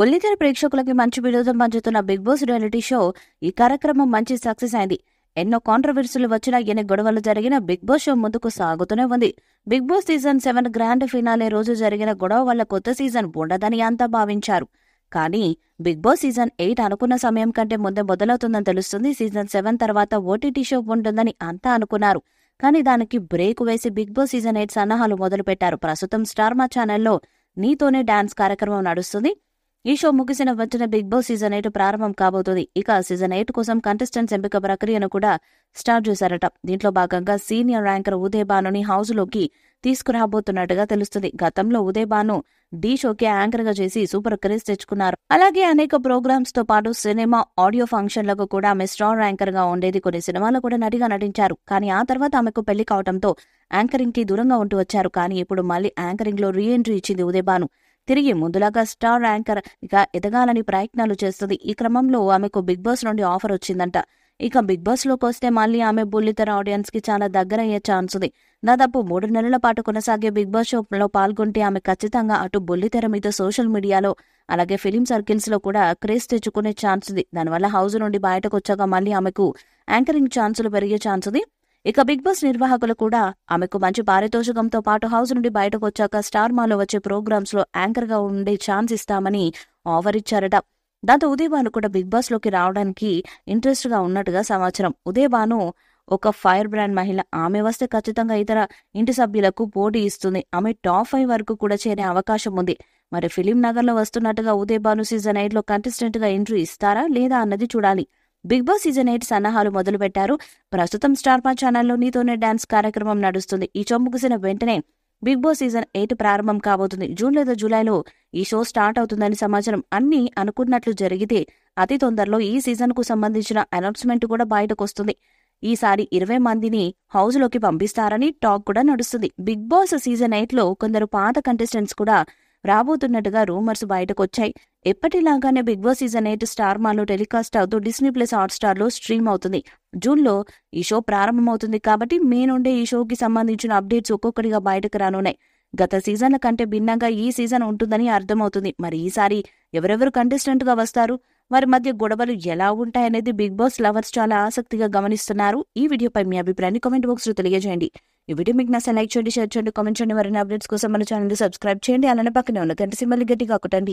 బుల్లితెర ప్రేక్షకులకి మంచి వినోదం పంచుతున్న బిగ్ బాస్ రియాలిటీ షో ఈ కార్యక్రమం మంచి సక్సెస్ అయింది. ఎన్నో కాంట్రవర్సీలు వచ్చినా, ఎన్ని గొడవలు జరిగినా బిగ్ బాస్ షో ముందుకు సాగుతూనే ఉంది. Bigg Boss season 7 grand finale రోజు జరిగిన గొడవ వల్ల కొత్త సీజన్ ఉండదని అంతా భావించారు. కానీ బిగ్ బాస్ సీజన్ 8 అనుకున్న సమయం కంటే ముందే మొదలవుతుందని తెలుస్తుంది. సీజన్ 7 తర్వాత ఓటీటీ షో ఉంటుందని అంతా అనుకున్నారు. కానీ దానికి బ్రేక్ వేసి బిగ్ బాస్ సీజన్ 8 సన్నాహాలు మొదలుపెట్టారు. ప్రస్తుతం స్టార్ మా ఛానల్లో నీతోనే డాన్స్ కార్యక్రమం నడుస్తుంది. ఈ షో ముగిసిన వెంటనే బిగ్ బాస్ సీజన్ 8 ప్రారంభం కాబోతుంది. ఇక సీజన్ 8 కోసం కంటెస్టెంట్స్ ఎంపిక ప్రక్రియను కూడా స్టార్ట్ చేశారట. దీంట్లో భాగంగా సీనియర్ యాంకర్ ఉదయ్ భానుని హౌస్ లోకి తీసుకురాబోతున్నట్టుగా తెలుస్తుంది. గతంలో ఉదయ్ భాను ఢీ షోకి యాంకర్ గా చేసి సూపర్ క్రేజ్ తెచ్చుకున్నారు. అలాగే అనేక ప్రోగ్రామ్స్ తో పాటు సినిమా, ఆడియో ఫంక్షన్లకు కూడా ఆమె స్టార్ యాంకర్ గా ఉండేది. కొన్ని సినిమాల్లో కూడా నటిగా నటించారు. కానీ ఆ తర్వాత ఆమెకు పెళ్లి కావడంతో యాంకరింగ్ కి దూరంగా ఉంటూ వచ్చారు. కానీ ఇప్పుడు మళ్ళీ యాంకరింగ్ లో రీ ఎంట్రీ ఇచ్చింది ఉదయ్ భాను. తిరిగి ముందులాగా స్టార్ యాంకర్ గా ఎదగాలని ప్రయత్నాలు చేస్తుంది. ఈ క్రమంలో ఆమెకు బిగ్ బాస్ నుండి ఆఫర్ వచ్చిందంట. ఇక బిగ్ బాస్ లోకి వస్తే మళ్ళీ ఆమె బుల్లితెర ఆడియన్స్ కి చాలా దగ్గర అయ్యే ఛాన్స్ ఉంది. దాదాపు 3 నెలల పాటు కొనసాగే బిగ్ బాస్ షోలో పాల్గొంటే ఆమె ఖచ్చితంగా అటు బుల్లితెర మీద, సోషల్ మీడియాలో, అలాగే ఫిలిం సర్కిల్స్ లో కూడా క్రేజ్ తెచ్చుకునే ఛాన్స్ ఉంది. దానివల్ల హౌస్ నుండి బయటకు వచ్చాక మళ్ళీ ఆమెకు యాంకరింగ్ ఛాన్సులు పెరిగే ఛాన్స్ ఉంది. ఇక బిగ్ బాస్ నిర్వాహకులు కూడా ఆమెకు మంచి పారితోషికంతో పాటు హౌస్ నుండి బయటకు వచ్చాక స్టార్ మాలో వచ్చే ప్రోగ్రామ్స్ లో యాంకర్ గా ఉండే ఛాన్స్ ఇస్తామని ఆఫర్ ఇచ్చారట. దాంతో ఉదయ్ భాను కూడా బిగ్ బాస్ లోకి రావడానికి ఇంట్రెస్ట్ గా ఉన్నట్టుగా సమాచారం. ఉదయ్ భాను ఒక ఫైర్ బ్రాండ్ మహిళ. ఆమె వస్తే ఖచ్చితంగా ఇతర ఇంటి సభ్యులకు పోటీ ఇస్తుంది. ఆమె టాప్ 5 వరకు కూడా చేరే అవకాశం ఉంది. మరి ఫిలిం నగర్ లో వస్తున్నట్టుగా ఉదయ్ భాను సీజన్ 8 లో కంటెస్టెంట్ గా ఎంట్రీ ఇస్తారా లేదా అన్నది చూడాలి. బిగ్ బాస్ సీజన్ 8 సన్నాహాలు మొదలు పెట్టారు. ప్రస్తుతం స్టార్ మా ఛానల్లో నీతోనే డాన్స్ కార్యక్రమం నడుస్తుంది. ఈ షో ముగిసిన వెంటనే బిగ్ బాస్ సీజన్ 8 ప్రారంభం కాబోతుంది. జూన్ లేదా జూలైలో ఈ షో స్టార్ట్ అవుతుందని సమాచారం. అన్ని అనుకున్నట్లు జరిగితే అతి తొందరలో ఈ సీజన్ కు సంబంధించిన అనౌన్స్మెంట్ కూడా బయటకు వస్తుంది. ఈసారి 20 మందిని హౌస్ లోకి పంపిస్తారని టాక్ కూడా నడుస్తుంది. బిగ్ బాస్ సీజన్ 8 లో కొందరు పాత కంటెస్టెంట్స్ కూడా రాబోతున్నట్టుగా రూమర్స్ బయటకు వచ్చాయి. ఎప్పటిలాగానే బిగ్ బాస్ సీజన్ 8 స్టార్ మాలో టెలికాస్ట్ అవుతూ డిస్నీ ప్లస్ హాట్స్టార్ లో స్ట్రీమ్ అవుతుంది. జూన్ లో ఈ షో ప్రారంభమవుతుంది కాబట్టి మే నుండే ఈ షోకి సంబంధించిన అప్డేట్స్ ఒక్కొక్కటిగా బయటకు రానున్నాయి. గత సీజన్ల కంటే భిన్నంగా ఈ సీజన్ ఉంటుందని అర్థమవుతుంది. మరి ఈసారి ఎవరెవరు కంటెస్టెంట్ గా వస్తారు, వారి మధ్య గొడవలు ఎలా ఉంటాయనేది బిగ్ బాస్ లవర్స్ చాలా ఆసక్తిగా గమనిస్తున్నారు. ఈ వీడియోపై మీ అభిప్రాయాన్ని కామెంట్ బాక్స్ లో తెలియజేయండి. ఈ వీడియో మీకు నచ్చితే లైక్ చేయండి, షేర్ చేయండి, కామెంట్ చేయండి. మరిన్ని అప్డేట్స్ కోసం మన ఛానల్ సబ్స్క్రైబ్ చేయండి. అలానే పక్కనే ఉన్న గంట సింబల్ గట్టిగా కొట్టండి.